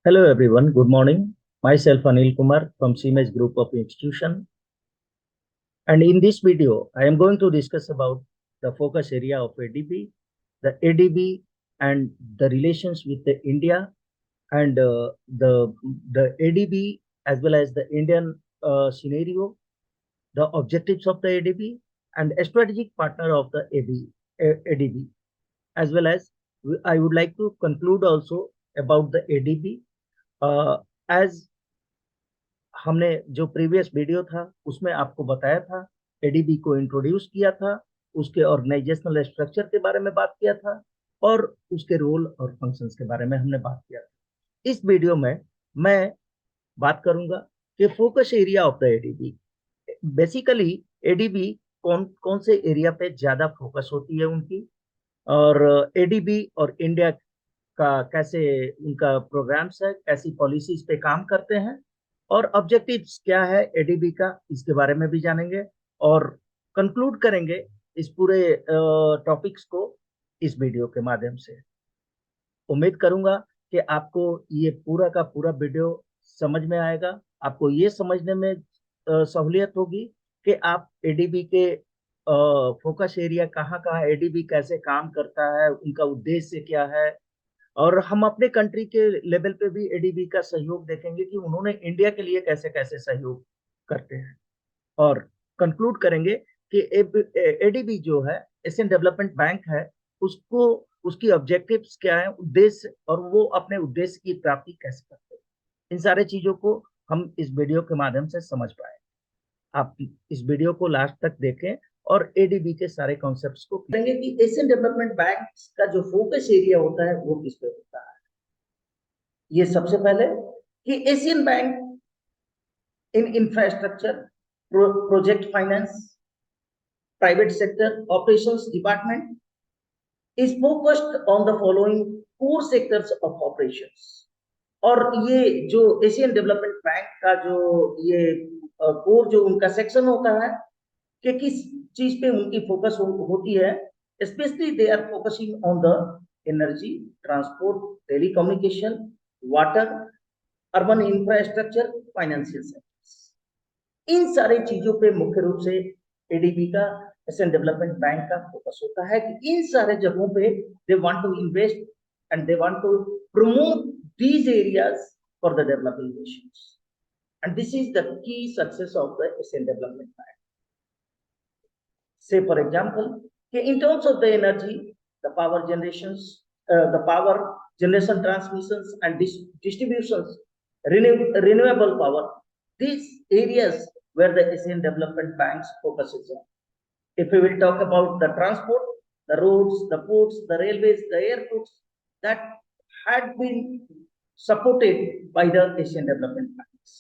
Hello everyone, good morning. Myself Anil Kumar from CIMAGE Group of Institutions. And in this video, I am going to discuss about the focus area of ADB, the ADB and the relations with the India and the ADB as well as the Indian scenario, the objectives of the ADB and a strategic partner of the ADB, as well as I would like to conclude also about the ADB as हमने जो previous video था उसमें आपको बताया था, ADB को introduce किया था, उसके ऑर्गेनाइजेशनल स्ट्रक्चर के बारे में बात किया था और उसके रोल और फंक्शंस के बारे में हमने बात किया था। इस वीडियो में मैं बात करूंगा कि focus area of the ADB, basically ADB कौन कौन से एरिया पे ज्यादा फोकस होती है उनकी, और एडीबी और इंडिया का कैसे उनका प्रोग्राम्स है, कैसी पॉलिसीज पे काम करते हैं और ऑब्जेक्टिव्स क्या है एडीबी का, इसके बारे में भी जानेंगे और कंक्लूड करेंगे इस पूरे टॉपिक्स को इस वीडियो के माध्यम से। उम्मीद करूंगा कि आपको ये पूरा का पूरा वीडियो समझ में आएगा, आपको ये समझने में सहूलियत होगी कि आप एडीबी के फोकस एरिया कहाँ कहाँ, एडीबी कैसे काम करता है, उनका उद्देश्य क्या है, और हम अपने कंट्री के लेवल पे भी एडीबी का सहयोग देखेंगे कि उन्होंने इंडिया के लिए कैसे कैसे सहयोग करते हैं, और कंक्लूड करेंगे कि एडीबी जो है एशियन डेवलपमेंट बैंक है, उसको उसकी ऑब्जेक्टिव्स क्या है, उद्देश्य, और वो अपने उद्देश्य की प्राप्ति कैसे करते हैं। इन सारे चीजों को हम इस वीडियो के माध्यम से समझ पाए। आप इस वीडियो को लास्ट तक देखें और एडीबी के सारे कॉन्सेप्ट्स को करेंगे कि एशियन डेवलपमेंट बैंक का जो फोकस एरिया होता है वो किस पे होता है। ये सबसे पहले कि Asian bank in infrastructure, project finance, private sector operations department is focused on the following core sectors of operations. और ये जो एशियन डेवलपमेंट बैंक का जो ये कोर जो उनका सेक्शन होता है कि किस चीज पे उनकी फोकस होती है, specially they are focusing on the energy, transport, telecommunication, water, urban infrastructure, financial sectors. इन सारी चीजों पे मुख्य रूप से एडीबी का, एशियन डेवलपमेंट बैंक का फोकस होता है कि इन सारे जगहों पे they want to invest and they want to promote these areas for the developing nations, and this is the key success of the Asian Development Bank. Say for example, in terms of the energy, the power generations, the power generation, transmissions and distributions, renewable power, these areas where the Asian Development Bank's focuses on. If we will talk about the transport, the roads, the ports, the railways, the airports, that had been supported by the Asian Development Banks.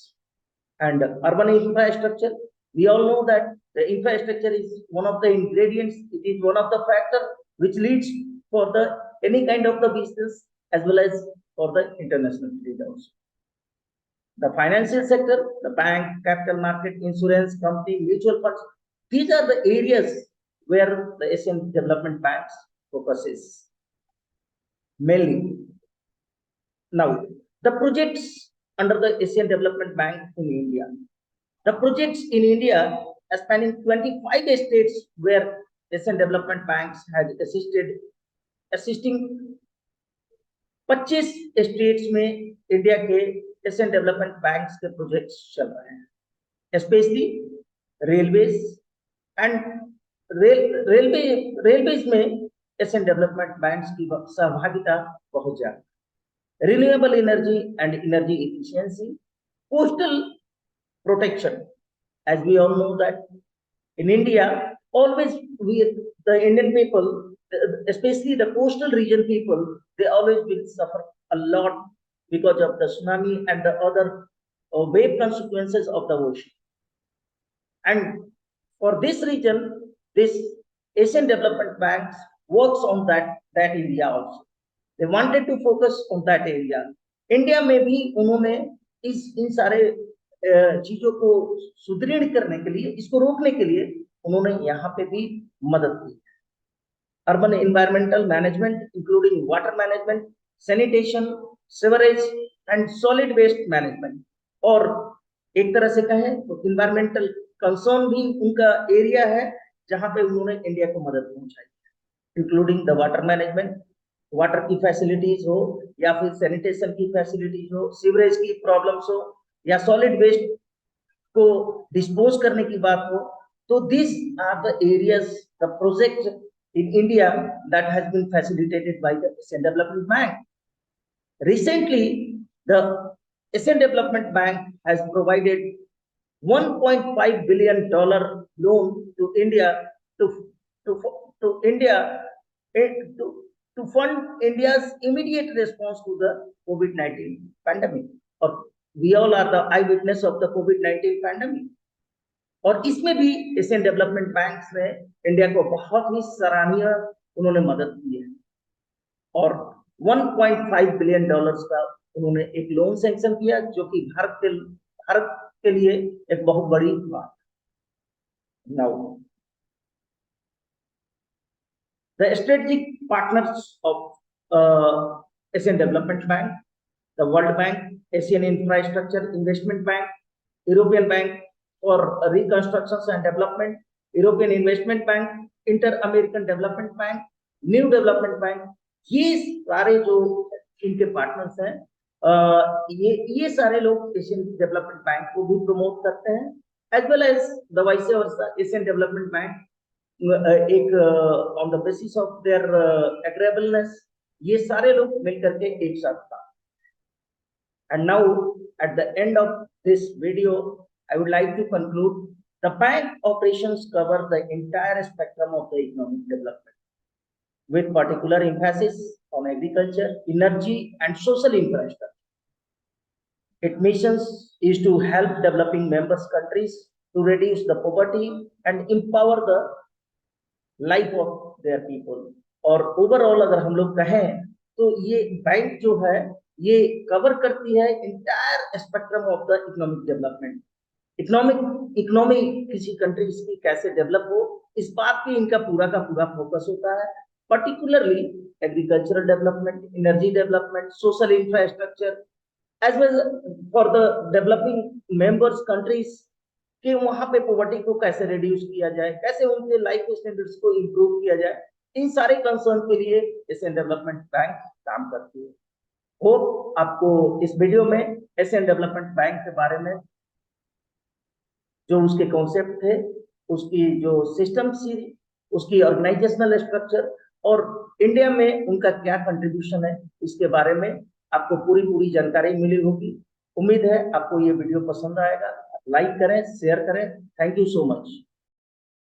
And urban infrastructure, we all know that the infrastructure is one of the ingredients, it is one of the factors which leads for the any kind of the business as well as for the international trade also. The financial sector, the bank, capital market, insurance company, mutual funds, these are the areas where the Asian Development Banks focuses mainly. Now, the projects under the Asian Development Bank in India. The projects in India are spanning 25 states where Asian Development Banks had assisting 25 states में India के Asian development banks के projects चल रहे हैं, specially railways and railways में Asian development banks की सहभागिता बहुत ज्यादा। Renewable energy and energy efficiency, coastal protection, as we all know that in India, always the Indian people, especially the coastal region people, they always will suffer a lot because of the tsunami and the other wave consequences of the ocean. And for this region, this Asian Development Bank works on that area also. They wanted to focus on that area. India में भी उन्होंने इन सारे चीजों को सुदृढ़ करने के लिए, इसको रोकने के लिए उन्होंने यहाँ पे भी मदद की। Urban environmental management including water management, sanitation, sewerage, and solid waste management. और एक तरह से कहें तो इन्वायरमेंटल कंसर्न भी उनका एरिया है, जहां पे उन्होंने इंडिया को मदद पहुंचाई, including the water management, water की फैसिलिटीज हो या फिर सैनिटेशन की फैसिलिटीज हो, सीवरेज की प्रॉब्लम्स हो या सॉलिड वेस्ट को डिस्पोज करने की बात हो। तो this are the areas, the project in India that has been facilitated by the Asian development bank. Recently, the Asian Development Bank has provided $1.5 billion loan to India to, to, to India to, to fund India's immediate response to the COVID-19 pandemic. और we all are the eyewitness of the COVID-19 pandemic. और इसमें भी Asian development bank ने India को बहुत ही सराहनीय उन्होंने मदद की है, और $1.5 बिलियन का उन्होंने एक लोन सैंक्शन किया, जो कि भारत के लिए एक बहुत बड़ी बात। Now the strategic partners of Asian development bank, the world bank, Asian infrastructure investment bank, European bank for reconstruction and development, European investment bank, inter American development bank, new development bank, ये सारे जो इनके partners हैं, ये सारे लोग Asian development bank को भी प्रमोट करते हैं, as well as the vice versa Asian development bank एक on the basis of their agreeableness, ये सारे लोग मिलकर के एक साथ था। And now at the end of this video I would like to conclude the bank operations cover the entire spectrum of the economic development with particular emphasis on agriculture, energy, and social infrastructure. Its mission is to help developing members countries to reduce the poverty and empower the life of their people. और overall अगर हम लोग कहें तो ये bank जो है ये कवर करती है entire spectrum of the economic development. Economy किसी कंट्री की कैसे डेवलप हो, इस बात पे इनका पूरा का पूरा फोकस होता है, particularly agricultural development, energy development, social infrastructure, as well for the developing members countries कि वहां पे पॉवर्टी को कैसे रिड्यूस किया जाए, कैसे उनके लाइफ स्टैंडर्ड्स को इम्प्रूव किया जाए, इन सारे कंसर्न के लिए एशियन डेवलपमेंट बैंक काम करती है। होप आपको इस वीडियो में एशियन डेवलपमेंट बैंक के बारे में जो उसके कॉन्सेप्ट थे, उसकी जो सिस्टम थी, उसकी ऑर्गेनाइजेशनल स्ट्रक्चर और इंडिया में उनका क्या कंट्रीब्यूशन है, इसके बारे में आपको पूरी जानकारी मिली होगी। उम्मीद है आपको ये वीडियो पसंद आएगा। लाइक करें, शेयर करें। Thank you so much.